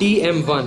TM1।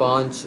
5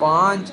5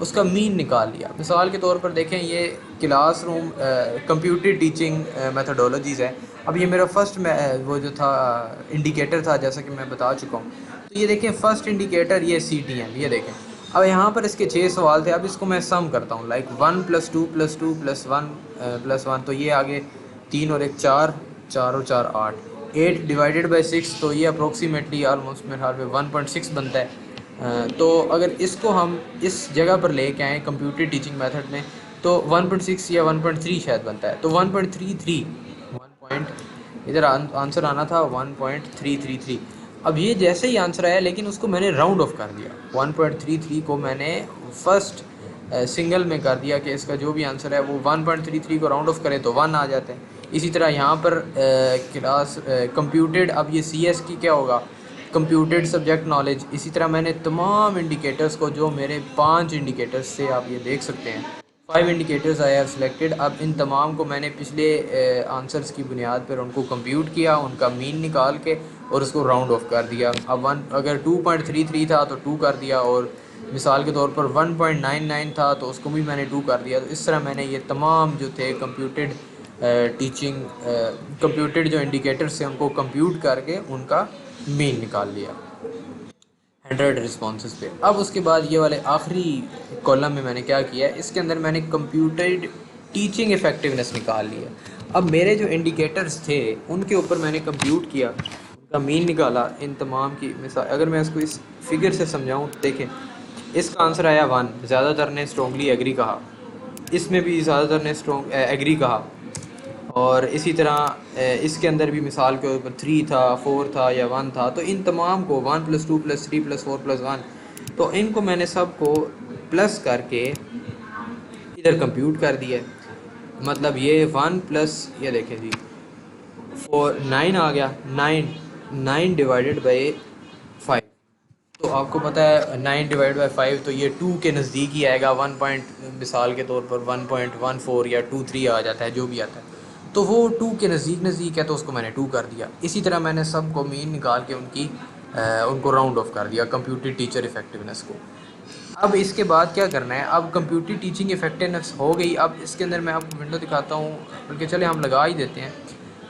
اس کا مین نکال لیا. مثال کے طور پر دیکھیں یہ class room computer teaching methodologies ہے. اب یہ میرا فرسٹ وہ جو تھا انڈیکیٹر تھا جیسا کہ میں بتا چکا ہوں. تو یہ دیکھیں فرسٹ انڈیکیٹر یہ سی ٹی ایم. یہ دیکھیں اب یہاں پر اس کے 6 سوال تھے. اب اس کو میں سم کرتا ہوں لائک 1 + 2 + 2 + 1 + 1. تو یہ آگے 3 اور 1 4 4 اور 4 8 8 ڈیوائڈیڈ بائی 6. تو یہ اپروکسیمیٹلی آلموسٹ میرے خیال میں 1.6 بنتا ہے. تو اگر اس کو ہم اس جگہ پر لے کے آئیں کمپیوٹر ٹیچنگ میتھڈ میں تو 1.6 یا 1.3 شاید بنتا ہے. تو 1.33 ادھر آنسر آنا تھا 1.333. اب یہ جیسے ہی آنسر آیا لیکن اس کو میں نے راؤنڈ آف کر دیا. 1.33 کو میں نے فرسٹ سنگل میں کر دیا کہ اس کا جو بھی آنسر ہے وہ 1.33 کو راؤنڈ آف کرے تو 1 آ جاتا ہے. اسی طرح یہاں پر کلاس کمپیوٹڈ, اب یہ سی ایس کی کیا ہوگا, کمپیوٹڈ سبجیکٹ نالج. اسی طرح میں نے تمام انڈیکیٹرز کو جو میرے 5 انڈیکیٹرز سے آپ یہ دیکھ سکتے ہیں 5 انڈیکیٹرز آئی ہیو سلیکٹڈ. اب ان تمام کو میں نے پچھلے آنسرز کی بنیاد پر ان کو کمپیوٹ کیا, ان کا مین نکال کے اور اس کو راؤنڈ آف کر دیا. اب اگر 2.33 تھا تو 2 کر دیا, اور مثال کے طور پر 1.99 تھا تو اس کو بھی میں نے 2 کر دیا. تو اس طرح میں نے یہ تمام جو تھے کمپیوٹڈ ٹیچنگ کمپیوٹڈ جو انڈیکیٹرز سے ان کو کمپیوٹ کر کے ان کا مین نکال لیا 100 رسپانسز پہ. اب اس کے بعد یہ والے آخری کالم میں نے کیا کیا ہے, اس کے اندر میں نے کمپیوٹرڈ ٹیچنگ افیکٹونیس نکال لیا. اب میرے جو انڈیکیٹرز تھے ان کے اوپر میں نے کمپیوٹ کیا, ان کا مین نکالا. ان تمام کی مثال اگر میں اس کو اس فگر سے سمجھاؤں تو دیکھیں اس کا آنسر آیا 1. زیادہ تر نے اسٹرانگلی ایگری کہا, اس میں بھی زیادہ تر نے ایگری کہا, اور اسی طرح اس کے اندر بھی مثال کے اوپر 3 تھا 4 تھا یا 1 تھا. تو ان تمام کو 1 + 2 + 3 + 4 + 1 تو ان کو میں نے سب کو پلس کر کے ادھر کمپیوٹ کر دیا. مطلب یہ 1 پلس یہ دیکھیں جی 9 آ گیا. 9 ڈیوائڈیڈ بائی 5. تو آپ کو پتہ ہے 9 ڈیوائڈ بائی 5 تو یہ 2 کے نزدیک ہی آئے گا. 1 مثال کے طور پر 1.14 یا 23 آ جاتا ہے جو بھی آتا ہے. تو وہ 2 کے نزدیک ہے تو اس کو میں نے 2 کر دیا. اسی طرح میں نے سب کو مین نکال کے ان کو راؤنڈ آف کر دیا کمپیوٹر ٹیچر افیکٹونیس کو. اب اس کے بعد کیا کرنا ہے, اب کمپیوٹر ٹیچنگ افیکٹونیس ہو گئی. اب اس کے اندر میں آپ کو ونڈو دکھاتا ہوں, بلکہ چلے ہم لگا ہی دیتے ہیں.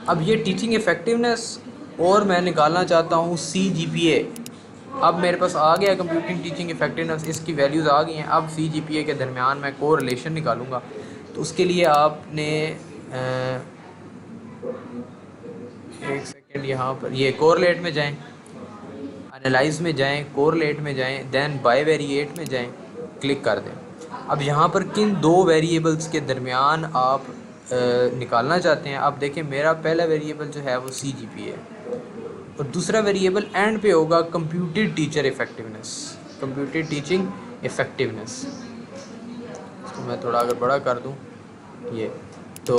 اب یہ ٹیچنگ افیکٹونیس اور میں نکالنا چاہتا ہوں سی جی پی اے. اب میرے پاس آ گیا کمپیوٹنگ ٹیچنگ افیکٹونیس, اس کی ویلیوز آ گئی ہیں. اب سی جی پی اے کے درمیان میں کو ریلیشن نکالوں گا. تو اس کے لیے آپ نے ایک سیکنڈ یہاں پر یہ کورلیٹ میں جائیں, انالائز میں جائیں, کورلیٹ میں جائیں, دین بائی ویریٹ میں جائیں, کلک کر دیں. اب یہاں پر کن 2 ویریبلز کے درمیان آپ نکالنا چاہتے ہیں. آپ دیکھیں میرا پہلا ویریبل جو ہے وہ سی جی پی ہے, اور دوسرا ویریبل اینڈ پہ ہوگا computer teacher effectiveness. Computer teaching effectiveness اس کو میں تھوڑا اگر بڑا کر دوں یہ تو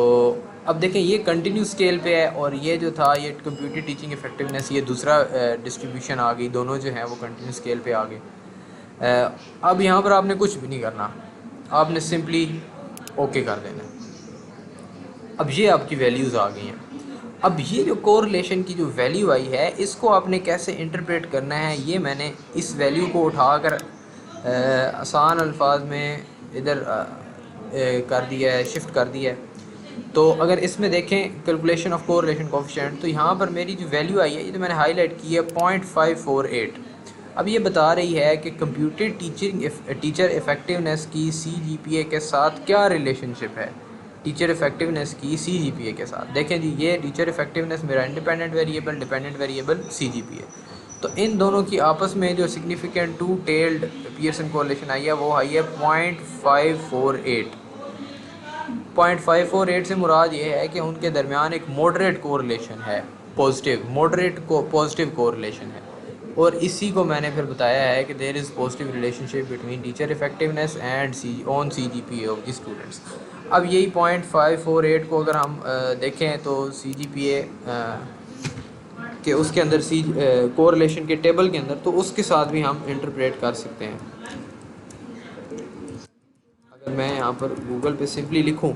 اب دیکھیں یہ کنٹینیو اسکیل پہ ہے, اور یہ جو تھا یہ کمپیوٹر ٹیچنگ افیکٹونیس یہ دوسرا ڈسٹریبیوشن آ گئی. دونوں جو ہیں وہ کنٹینیو اسکیل پہ آ گئے. اب یہاں پر آپ نے کچھ بھی نہیں کرنا, آپ نے سمپلی اوکے کر دینا. اب یہ آپ کی ویلیوز آ گئی ہیں. اب یہ جو کورلیشن کی جو ویلیو آئی ہے اس کو آپ نے کیسے انٹرپریٹ کرنا ہے, یہ میں نے اس ویلیو کو اٹھا کر آسان الفاظ میں ادھر کر دیا ہے, شفٹ کر دیا ہے. تو اگر اس میں دیکھیں کیلکولیشن آف کورلیشن کوفیشینٹ, تو یہاں پر میری جو ویلیو آئی ہے یہ تو میں نے ہائی لائٹ کی ہے 0.548. اب یہ بتا رہی ہے کہ کمپیوٹر ٹیچر افیکٹونیس کی سی جی پی اے کے ساتھ کیا ریلیشن شپ ہے. ٹیچر افیکٹونیس کی سی جی پی اے کے ساتھ دیکھیں جی, یہ ٹیچر افیکٹونیس میرا independent variable, dependent variable C G P A. تو ان دونوں کی آپس میں جو سگنیفیکنٹ 2 ٹیلڈ پیئرسن کورلیشن آئی ہے وہ آئی ہے 0.548. 0.548 سے مراد یہ ہے کہ ان کے درمیان ایک ماڈریٹ کورلیشن ہے, ماڈریٹ پازیٹیو کورلیشن ہے. اور اسی کو میں نے پھر بتایا ہے کہ there is positive relationship between teacher effectiveness and on C G P A of the students. اب یہی 0.548 کو اگر ہم دیکھیں تو سی جی پی اے کہ اس کے اندر کورلیشن کے ٹیبل کے اندر, تو اس کے ساتھ بھی ہم انٹرپریٹ کر سکتے ہیں. اگر میں یہاں پر گوگل پہ سمپلی لکھوں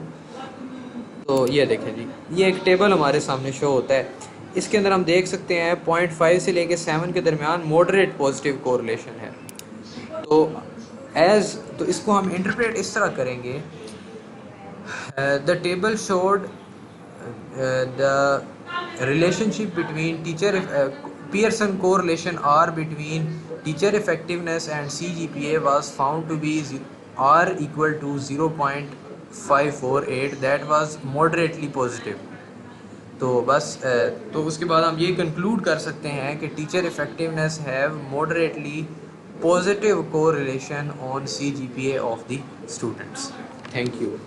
تو یہ دیکھیں جی یہ ایک ٹیبل ہمارے سامنے شو ہوتا ہے. اس کے اندر ہم دیکھ سکتے ہیں 0.5 سے لے کے 7 کے درمیان ماڈریٹ پازیٹیو کورلیشن ہے. تو ایز تو اس کو ہم انٹرپریٹ اس طرح کریں گے the table showed the relationship between Pearson correlation R between teacher effectiveness and CGPA was found to be R equal to 0.548 that was moderately positive. تو بس تو اس کے بعد ہم یہ کنکلوڈ کر سکتے ہیں کہ teacher effectiveness have moderately positive correlation on CGPA of the students. Thank you.